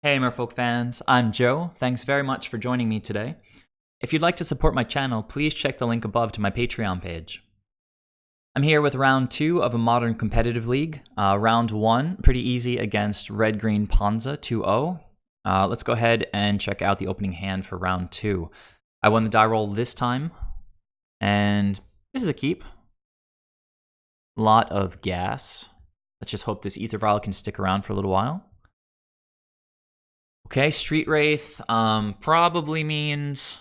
Hey Merfolk fans, I'm Joe. Thanks very much for joining me today. If you'd like to support my channel, please check the link above to my Patreon page. I'm here with round 2 of a modern competitive league. Round 1, pretty easy against Red-Green Ponza 2-0. Let's go ahead and check out the opening hand for round 2. I won the die roll this time, and this is a keep. Lot of gas. Let's just hope this AEther Vial can stick around for a little while. Okay, Street Wraith probably means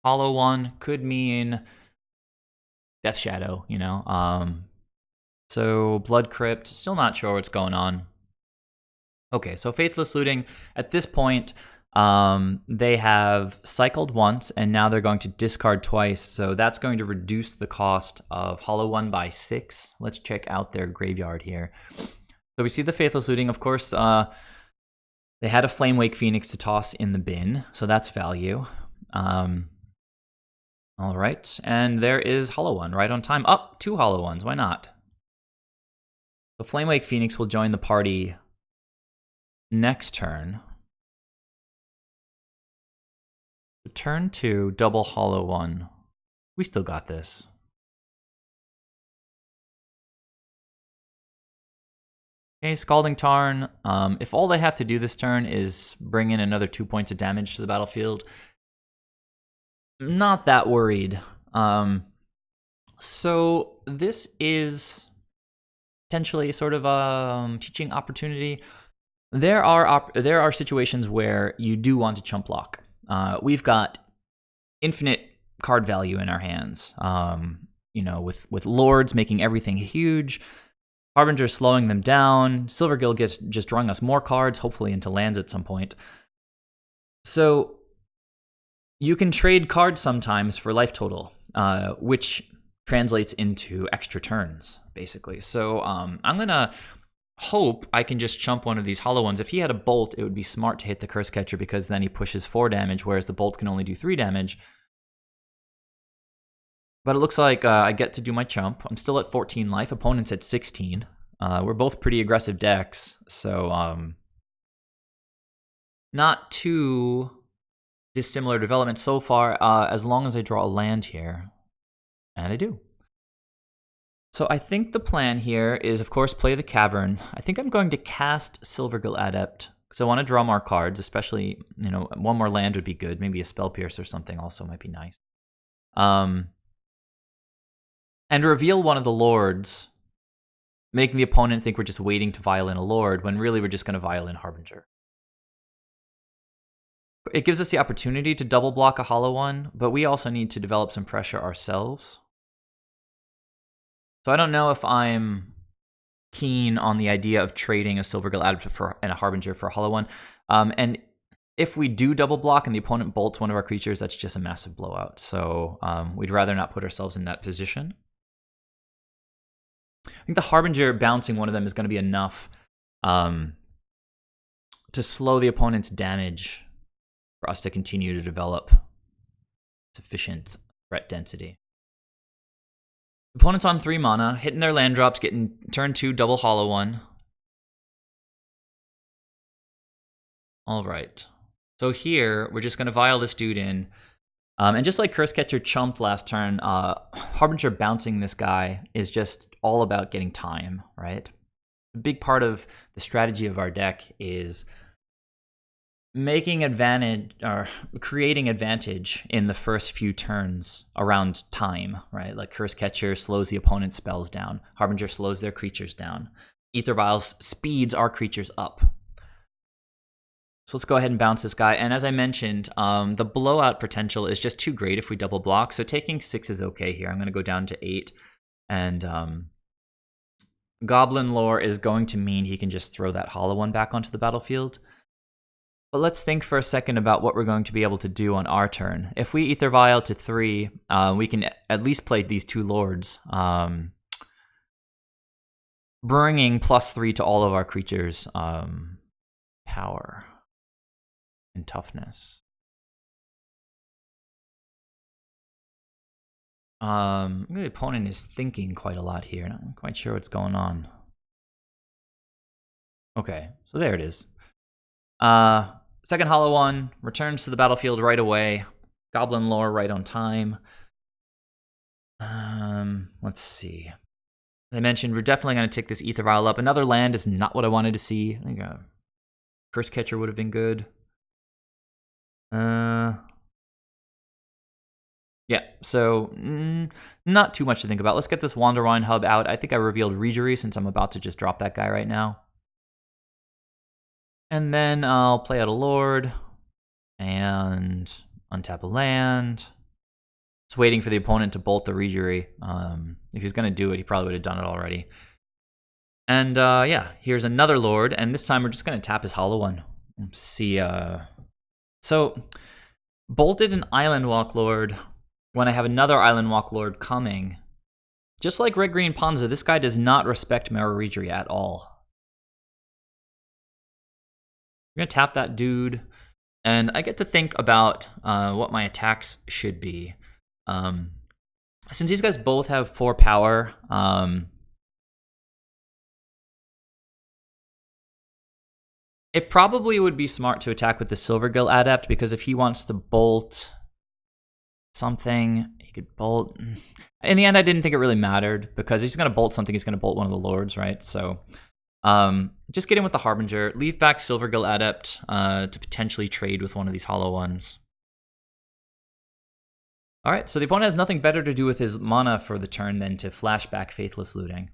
Hollow One, could mean Death Shadow, you know. So Blood Crypt, still not sure what's going on. Okay, so Faithless Looting, at this point, they have cycled once, and now they're going to discard twice, so that's going to reduce the cost of Hollow One by 6. Let's check out their graveyard here. So we see the Faithless Looting, of course. They had a Flamewake Phoenix to toss in the bin, so that's value. All right, and there is Hollow One right on time. Oh, 2 Hollow Ones, why not? The Flamewake Phoenix will join the party next turn. Turn 2, double Hollow One. We still got this. Okay, Scalding Tarn. If all they have to do this turn is bring in another 2 points of damage to the battlefield, not that worried. So this is potentially sort of a teaching opportunity. There are situations where you do want to chump block. We've got infinite card value in our hands. You know, with Lords making everything huge. Harbinger slowing them down. Silvergill just drawing us more cards, hopefully into lands at some point. So you can trade cards sometimes for life total, which translates into extra turns, basically. So I'm going to hope I can just chump one of these Hollow Ones. If he had a Bolt, it would be smart to hit the Cursecatcher because then he pushes 4 damage, whereas the Bolt can only do 3 damage. But it looks like I get to do my chump. I'm still at 14 life. Opponent's at 16. We're both pretty aggressive decks, so not too dissimilar development so far, as long as I draw a land here. And I do. So I think the plan here is, of course, play the Cavern. I think I'm going to cast Silvergill Adept, because I want to draw more cards, especially, you know, one more land would be good. Maybe a Spell Pierce or something also might be nice. And reveal one of the Lords, making the opponent think we're just waiting to vial in a Lord, when really we're just going to vial in Harbinger. It gives us the opportunity to double block a Hollow One, but we also need to develop some pressure ourselves. So I don't know if I'm keen on the idea of trading a Silvergill Adept and a Harbinger for a Hollow One. And if we do double block and the opponent bolts one of our creatures, that's just a massive blowout. So we'd rather not put ourselves in that position. I think the Harbinger bouncing one of them is going to be enough to slow the opponent's damage for us to continue to develop sufficient threat density. Opponent's on 3 mana, hitting their land drops, getting turn 2 double Hollow One. All right. So here, we're just going to vial this dude in. And just like Cursecatcher chumped last turn, Harbinger bouncing this guy is just all about getting time, right? A big part of the strategy of our deck is making advantage or creating advantage in the first few turns around time, right? Like Cursecatcher slows the opponent's spells down. Harbinger slows their creatures down. AEther Vial speeds our creatures up. So let's go ahead and bounce this guy. And as I mentioned, the blowout potential is just too great if we double block. So taking 6 is okay here. I'm going to go down to 8. And Goblin Lore is going to mean he can just throw that Hollow One back onto the battlefield. But let's think for a second about what we're going to be able to do on our turn. If we AEther Vial to 3, we can at least play these 2 Lords, bringing +3 to all of our creatures' power and toughness. The opponent is thinking quite a lot here. Not quite sure what's going on. Okay, so there it is. Second hollow one returns to the battlefield right away. Goblin lore right on time. Let's see. They mentioned we're definitely going to take this AEther Vial up. Another land is not what I wanted to see. I think Cursecatcher would have been good. Yeah, so not too much to think about. Let's get this Wanderwine Hub out. I think I revealed Reejerey since I'm about to just drop that guy right now. And then I'll play out a Lord and untap a land. Just waiting for the opponent to bolt the Reejerey. If he was going to do it, he probably would have done it already. And yeah, here's another Lord, and this time we're just going to tap his hollow one. See, so bolted an Island Walk Lord when I have another Island Walk Lord coming. Just like Red Green Ponza, this guy does not respect Merrow Reejerey at all. I'm going to tap that dude, and I get to think about what my attacks should be. Since these guys both have 4 power, it probably would be smart to attack with the Silvergill Adept, because if he wants to bolt something, he could bolt. In the end, I didn't think it really mattered, because he's going to bolt something, he's going to bolt one of the Lords, right? So just get in with the Harbinger, leave back Silvergill Adept to potentially trade with one of these hollow ones. All right, so the opponent has nothing better to do with his mana for the turn than to flashback Faithless Looting.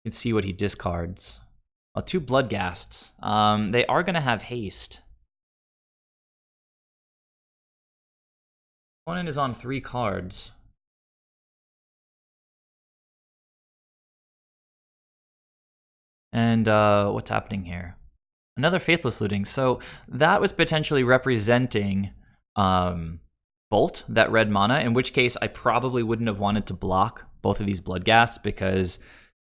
You can see what he discards. Oh, 2 Bloodghasts. They are going to have haste. Opponent is on 3 cards. And what's happening here? Another Faithless Looting. So that was potentially representing Bolt, that red mana, in which case I probably wouldn't have wanted to block both of these Bloodghasts, because,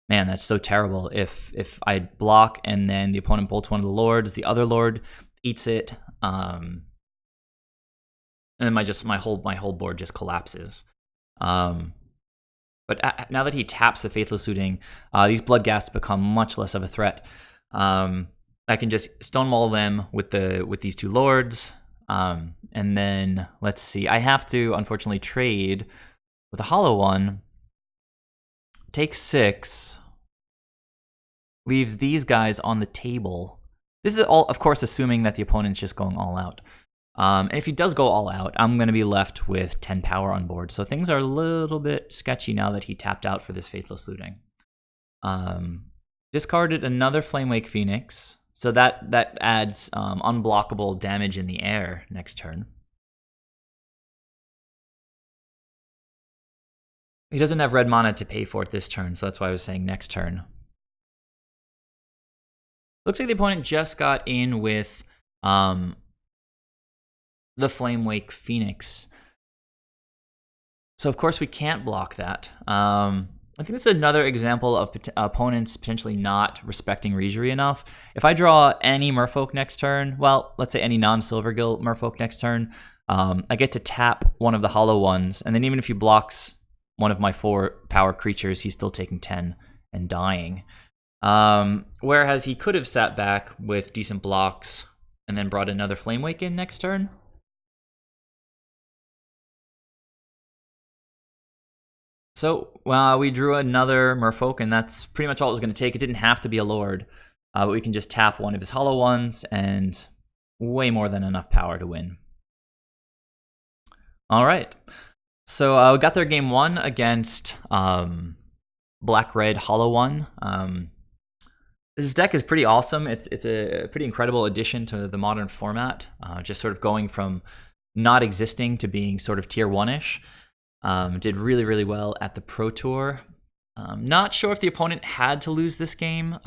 man, that's so terrible. If I block and then the opponent bolts one of the Lords, the other Lord eats it, and then my whole board just collapses. But now that he taps the Faithless Looting, these Bloodghasts become much less of a threat. I can just stonewall them with these 2 Lords. And then, let's see, I have to, unfortunately, trade with a hollow one. Take 6. Leaves these guys on the table. This is all, of course, assuming that the opponent's just going all out. And if he does go all out, I'm going to be left with 10 power on board. So things are a little bit sketchy now that he tapped out for this Faithless Looting. Discarded another Flamewake Phoenix. So that adds unblockable damage in the air next turn. He doesn't have red mana to pay for it this turn, so that's why I was saying next turn. Looks like the opponent just got in with the Flamewake Phoenix. So of course we can't block that. I think that's another example of opponents potentially not respecting Reejerey enough. If I draw any Merfolk next turn, well, let's say any non-Silvergill Merfolk next turn, I get to tap one of the hollow ones, and then even if he blocks one of my 4 power creatures, he's still taking 10 and dying. Whereas he could have sat back with decent blocks and then brought another Flamewake in next turn. So we drew another Merfolk, and that's pretty much all it was going to take. It didn't have to be a Lord, but we can just tap one of his hollow ones, and way more than enough power to win. All right, so we got there game 1 against Black-Red Hollow One. This deck is pretty awesome. It's a pretty incredible addition to the modern format, just sort of going from not existing to being sort of tier 1-ish. Did really, really well at the Pro Tour. Not sure if the opponent had to lose this game.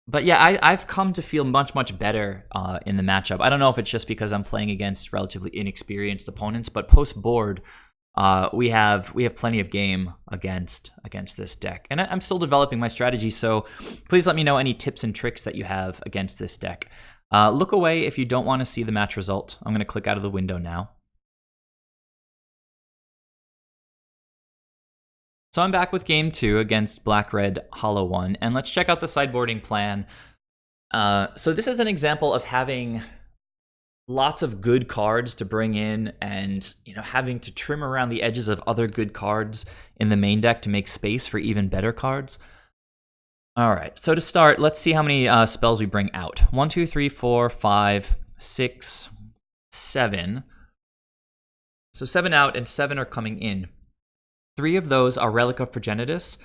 But yeah, I've come to feel much, much better in the matchup. I don't know if it's just because I'm playing against relatively inexperienced opponents, but post-board, we have plenty of game against this deck. And I'm still developing my strategy, so please let me know any tips and tricks that you have against this deck. Look away if you don't want to see the match result. I'm going to click out of the window now. So I'm back with game 2 against Black-Red Hollow 1, and let's check out the sideboarding plan. So this is an example of having lots of good cards to bring in and, having to trim around the edges of other good cards in the main deck to make space for even better cards. All right, so to start, let's see how many spells we bring out. 1, 2, 3, 4, 5, 6, 7. So 7 out and 7 are coming in. 3 of those are Relic of Progenitus.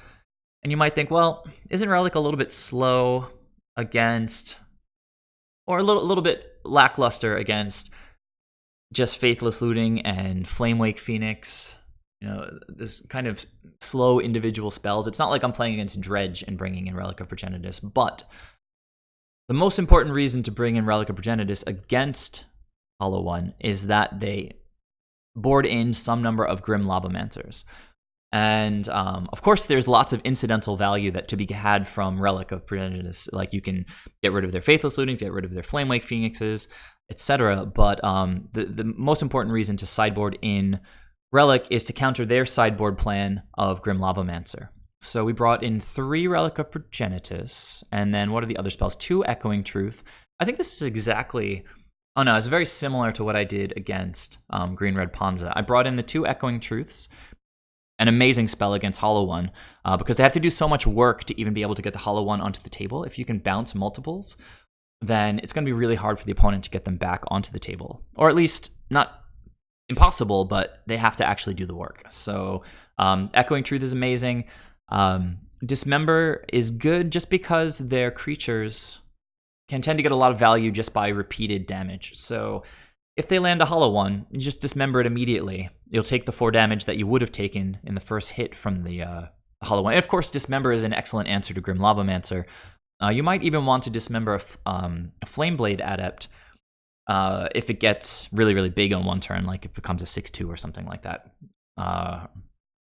And you might think, well, isn't Relic a little bit slow against, or a little bit lackluster against just Faithless Looting and Flamewake Phoenix? This kind of slow individual spells. It's not like I'm playing against Dredge and bringing in Relic of Progenitus, but the most important reason to bring in Relic of Progenitus against Hollow 1 is that they board in some number of Grim Lavamancers. And of course, there's lots of incidental value that to be had from Relic of Progenitus. Like you can get rid of their Faithless Looting, get rid of their Flamewake Phoenixes, etc. But the most important reason to sideboard in Relic is to counter their sideboard plan of Grim Lavamancer. So we brought in 3 Relic of Progenitus, and then what are the other spells? 2 Echoing Truth. I think this is exactly... Oh no, it's very similar to what I did against Green-Red Ponza. I brought in the 2 Echoing Truths, an amazing spell against Hollow 1, because they have to do so much work to even be able to get the Hollow 1 onto the table. If you can bounce multiples, then it's going to be really hard for the opponent to get them back onto the table. Or at least, not impossible, but they have to actually do the work. So Echoing Truth is amazing. Dismember is good just because their creatures can tend to get a lot of value just by repeated damage. So if they land a Hollow 1, you just Dismember it immediately. You'll take the 4 damage that you would have taken in the first hit from the Hollow 1. And of course, Dismember is an excellent answer to Grim Lavamancer. You might even want to Dismember a Flameblade Adept if it gets really, really big on one turn, like it becomes a 6-2 or something like that.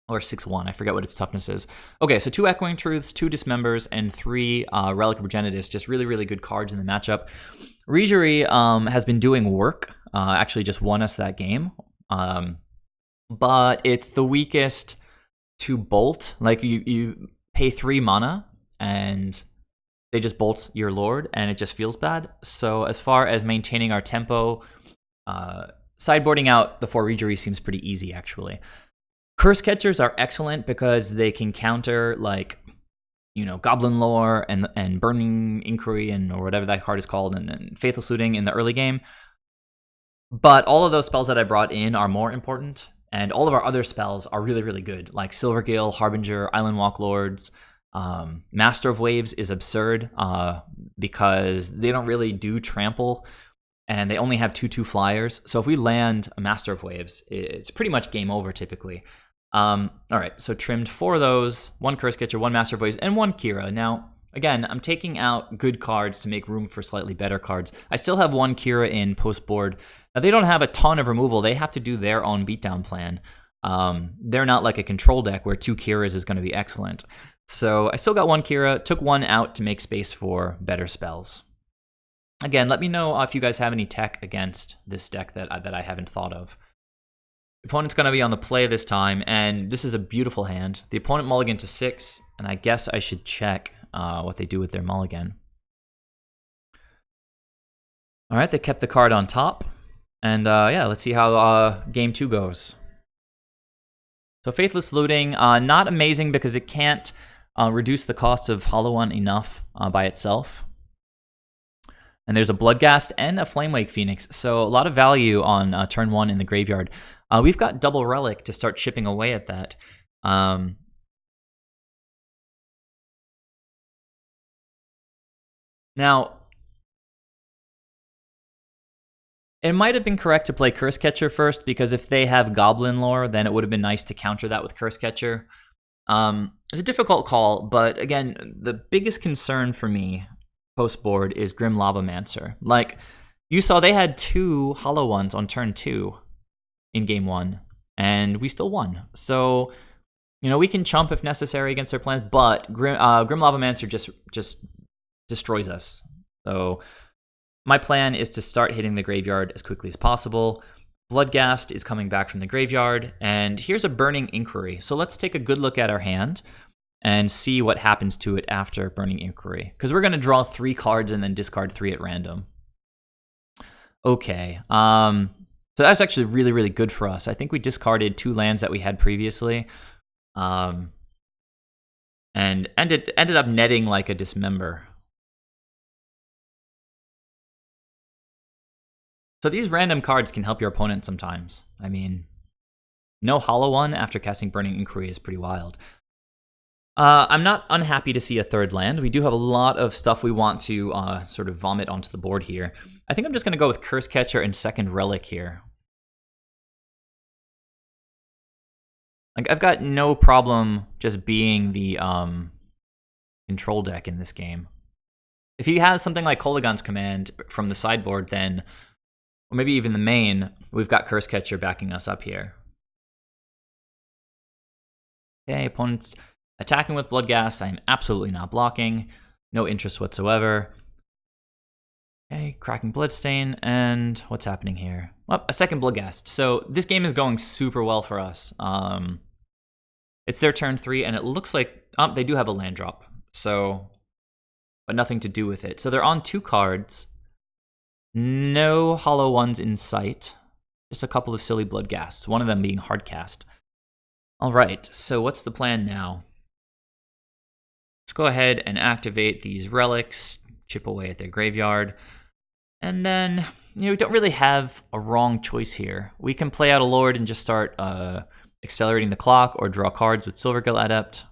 Or 6-1, I forget what its toughness is. Okay, so 2 Echoing Truths, 2 Dismembers, and 3 Relic of Progenitus, just really, really good cards in the matchup. Reejerey has been doing work, actually just won us that game, but it's the weakest to bolt. Like, you pay 3 mana, and they just bolt your Lord, and it just feels bad. So as far as maintaining our tempo, sideboarding out the 4 Reejerey seems pretty easy, actually. Cursecatchers are excellent because they can counter, like, Goblin Lore and Burning Inquiry or whatever that card is called, and Faithless Looting in the early game. But all of those spells that I brought in are more important, and all of our other spells are really, really good, like Silvergill, Harbinger, Island Walk Lords. Master of Waves is absurd because they don't really do trample, and they only have 2/2 flyers. So if we land a Master of Waves, it's pretty much game over typically. All right, so trimmed 4 of those, 1 Cursecatcher, 1 Master of Waves, and 1 Kira. Now, again, I'm taking out good cards to make room for slightly better cards. I still have 1 Kira in post-board. Now, they don't have a ton of removal. They have to do their own beatdown plan. They're not like a control deck where 2 Kiras is going to be excellent. So I still got 1 Kira, took 1 out to make space for better spells. Again, let me know if you guys have any tech against this deck that I haven't thought of. The opponent's going to be on the play this time, and this is a beautiful hand. The opponent mulligan to 6, and I guess I should check what they do with their mulligan. All right, they kept the card on top, and yeah, let's see how game 2 goes. So Faithless Looting, not amazing because it can't reduce the cost of Hollow 1 enough by itself. And there's a Bloodghast and a Flamewake Phoenix, so a lot of value on turn 1 in the graveyard. We've got double Relic to start chipping away at that. Now, it might have been correct to play Cursecatcher first, because if they have Goblin Lore, then it would have been nice to counter that with Cursecatcher. It's a difficult call, but again, the biggest concern for me post-board is Grim Lavamancer. Like, you saw they had 2 Hollow 1s on turn 2 in game 1, and we still won. So, we can chump if necessary against their plans, but Grim Lavamancer just destroys us. So my plan is to start hitting the graveyard as quickly as possible. Bloodghast is coming back from the graveyard, and here's a Burning Inquiry. So let's take a good look at our hand and see what happens to it after Burning Inquiry, because we're going to draw 3 cards and then discard 3 at random. Okay, so that's actually really, really good for us. I think we discarded 2 lands that we had previously, and ended up netting like a Dismember. So these random cards can help your opponent sometimes. I mean, no hollow one after casting Burning Inquiry is pretty wild. I'm not unhappy to see a 3rd land. We do have a lot of stuff we want to sort of vomit onto the board here. I think I'm just going to go with Cursecatcher and 2nd Relic here. Like, I've got no problem just being the control deck in this game. If he has something like Kolaghan's Command from the sideboard, then, or maybe even the main, we've got Cursecatcher backing us up here. Okay, opponent's attacking with Bloodghast. I'm absolutely not blocking. No interest whatsoever. Okay, cracking Bloodstain, and what's happening here? Well, a 2nd Bloodghast. So this game is going super well for us. It's their turn 3, and it looks like they do have a land drop. So, but nothing to do with it. So they're on 2 cards. No hollow ones in sight. Just a couple of silly Bloodghasts. One of them being Hardcast. All right. So what's the plan now? Let's go ahead and activate these relics, chip away at their graveyard, and then, we don't really have a wrong choice here. We can play out a Lord and just start accelerating the clock, or draw cards with Silvergill Adept.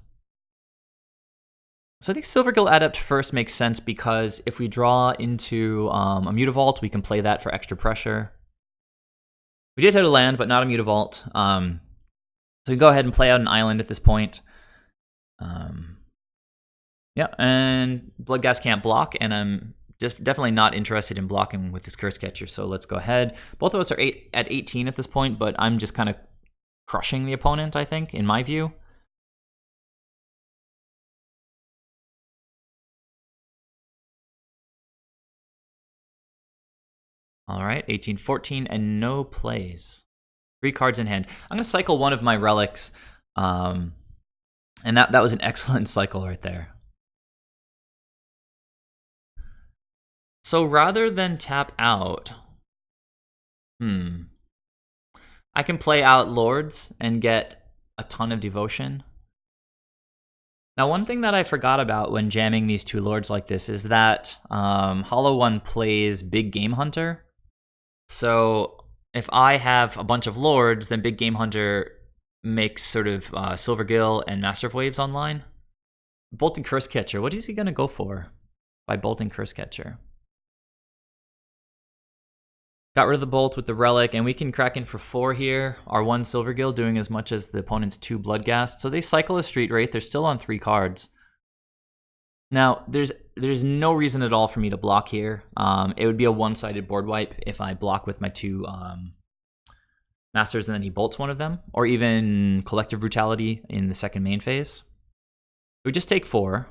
So I think Silvergill Adept first makes sense because if we draw into a Mutavault, we can play that for extra pressure. We did hit a land, but not a Mutavault. So we can go ahead and play out an island at this point. Yeah, and Bloodghast can't block, and I'm just definitely not interested in blocking with this Cursecatcher, so let's go ahead. Both of us are at 18 at this point, but I'm just kind of crushing the opponent, I think, in my view. All right, 18, 14, and no plays. 3 cards in hand. I'm going to cycle one of my relics, and that was an excellent cycle right there. So rather than tap out, I can play out Lords and get a ton of devotion. Now, one thing that I forgot about when jamming these 2 Lords like this is that Hollow One plays Big Game Hunter. So if I have a bunch of Lords, then Big Game Hunter makes sort of Silvergill and Master of Waves online. Bolting Cursecatcher, what is he going to go for by bolting Cursecatcher? Got rid of the bolt with the relic, and we can crack in for 4 here. Our 1 Silvergill doing as much as the opponent's 2 Bloodghast. So they cycle a Street Wraith. They're still on 3 cards. Now, there's no reason at all for me to block here. It would be a one-sided board wipe if I block with my 2 Masters and then he bolts one of them, or even Collective Brutality in the 2nd main phase. We just take 4.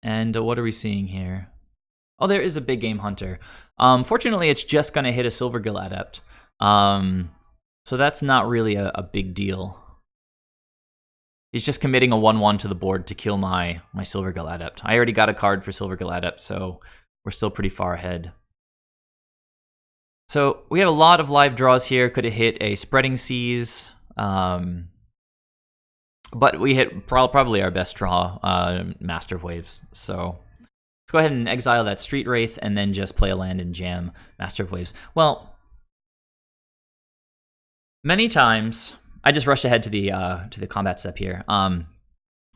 And what are we seeing here? Oh, there is a Big Game Hunter. Fortunately, it's just going to hit a Silvergill Adept. So that's not really a big deal. He's just committing a 1/1 to the board to kill my Silvergill Adept. I already got a card for Silvergill Adept, so we're still pretty far ahead. So we have a lot of live draws here. Could have hit a Spreading Seas. But we hit probably our best draw, Master of Waves. So let's go ahead and exile that Street Wraith and then just play a land and jam Master of Waves. Well, many times I just rushed ahead to the combat step here.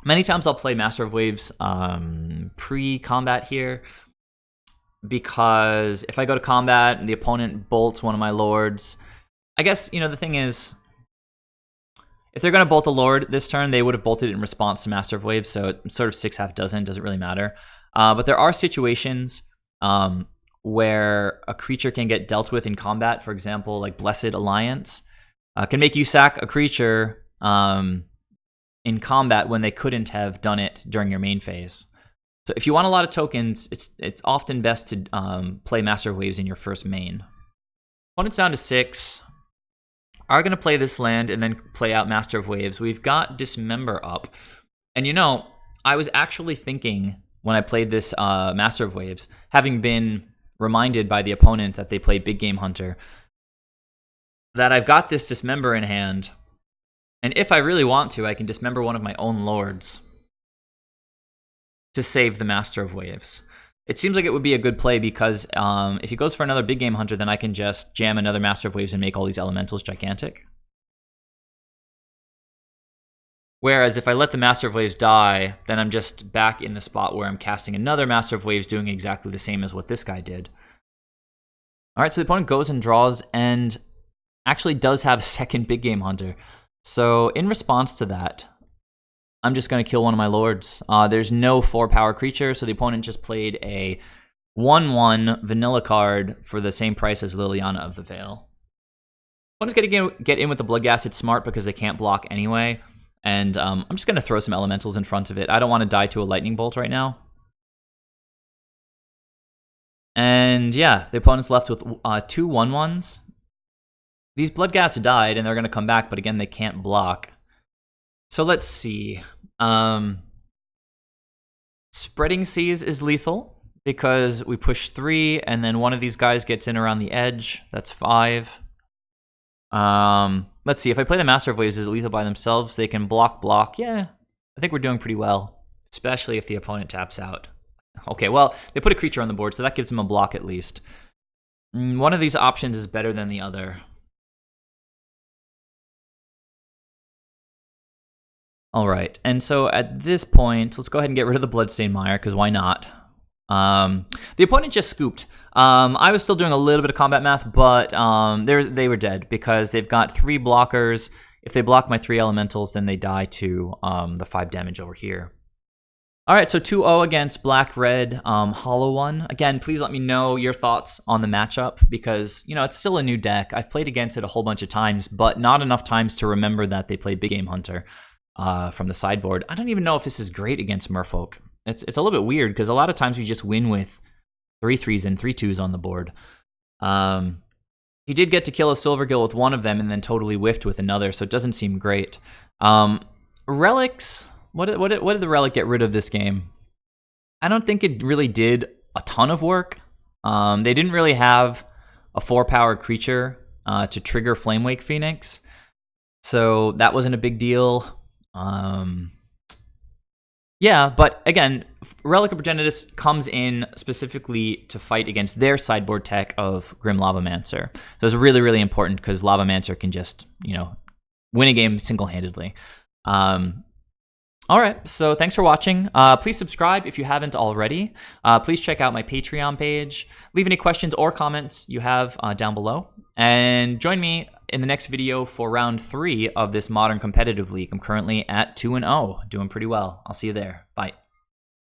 Many times I'll play Master of Waves pre-combat here, because if I go to combat and the opponent bolts one of my Lords, I guess, the thing is, if they're going to bolt a Lord this turn, they would have bolted it in response to Master of Waves, so it's sort of 6/2 dozen, doesn't really matter. But there are situations where a creature can get dealt with in combat. For example, like Blessed Alliance can make you sack a creature in combat when they couldn't have done it during your main phase. So if you want a lot of tokens, it's often best to play Master of Waves in your first main. Opponent's down to 6. are going to play this land and then play out Master of Waves. We've got Dismember up. And you know, I was actually thinking when I played this Master of Waves, having been reminded by the opponent that they played Big Game Hunter, that I've got this Dismember in hand. And if I really want to, I can Dismember one of my own lords to save the Master of Waves. It seems like it would be a good play because if he goes for another Big Game Hunter, then I can just jam another Master of Waves and make all these elementals gigantic. Whereas if I let the Master of Waves die, then I'm just back in the spot where I'm casting another Master of Waves doing exactly the same as what this guy did. Alright, so the opponent goes and draws and actually does have a second Big Game Hunter. So in response to that, I'm just going to kill one of my lords. There's no 4-power creature, so the opponent just played a 1/1 vanilla card for the same price as Liliana of the Veil. Opponent's going to get in with the Bloodghast. It's smart because they can't block anyway. And I'm just going to throw some elementals in front of it. I don't want to die to a lightning bolt right now. And yeah, the opponent's left with 2 1/1s. These Bloodghast died, and they're going to come back, but again, they can't block. So let's see. Spreading Seas is lethal because we push 3, and then one of these guys gets in around the edge. That's 5. Let's see. If I play the Master of Waves, is it lethal by themselves? They can block. Yeah, I think we're doing pretty well, especially if the opponent taps out. Okay, well, they put a creature on the board, so that gives them a block at least. One of these options is better than the other. All right, and so at this point, let's go ahead and get rid of the Bloodstained Mire, because why not? The opponent just scooped. I was still doing a little bit of combat math, but they were dead because they've got 3 blockers. If they block my 3 elementals, then they die to the 5 damage over here. All right, so 2-0 against Black-Red Hollow One. Again, please let me know your thoughts on the matchup because, you know, it's still a new deck. I've played against it a whole bunch of times, but not enough times to remember that they played Big Game Hunter from the sideboard. I don't even know if this is great against Merfolk. It's a little bit weird because a lot of times we just win with 3/3s and 3/2s on the board. He did get to kill a Silvergill with one of them and then totally whiffed with another, so it doesn't seem great. Relics, what did the Relic get rid of this game? I don't think it really did a ton of work. They didn't really have a 4-power creature to trigger Flamewake Phoenix, so that wasn't a big deal. Yeah, but again, Relic of Progenitus comes in specifically to fight against their sideboard tech of Grim Lavamancer. So it's really, really important because Lavamancer can just, you know, win a game single-handedly. All right, so thanks for watching. Please subscribe if you haven't already. Please check out my Patreon page. Leave any questions or comments you have down below. And join me in the next video for round 3 of this Modern Competitive League. I'm currently at 2-0, doing pretty well. I'll see you there. Bye.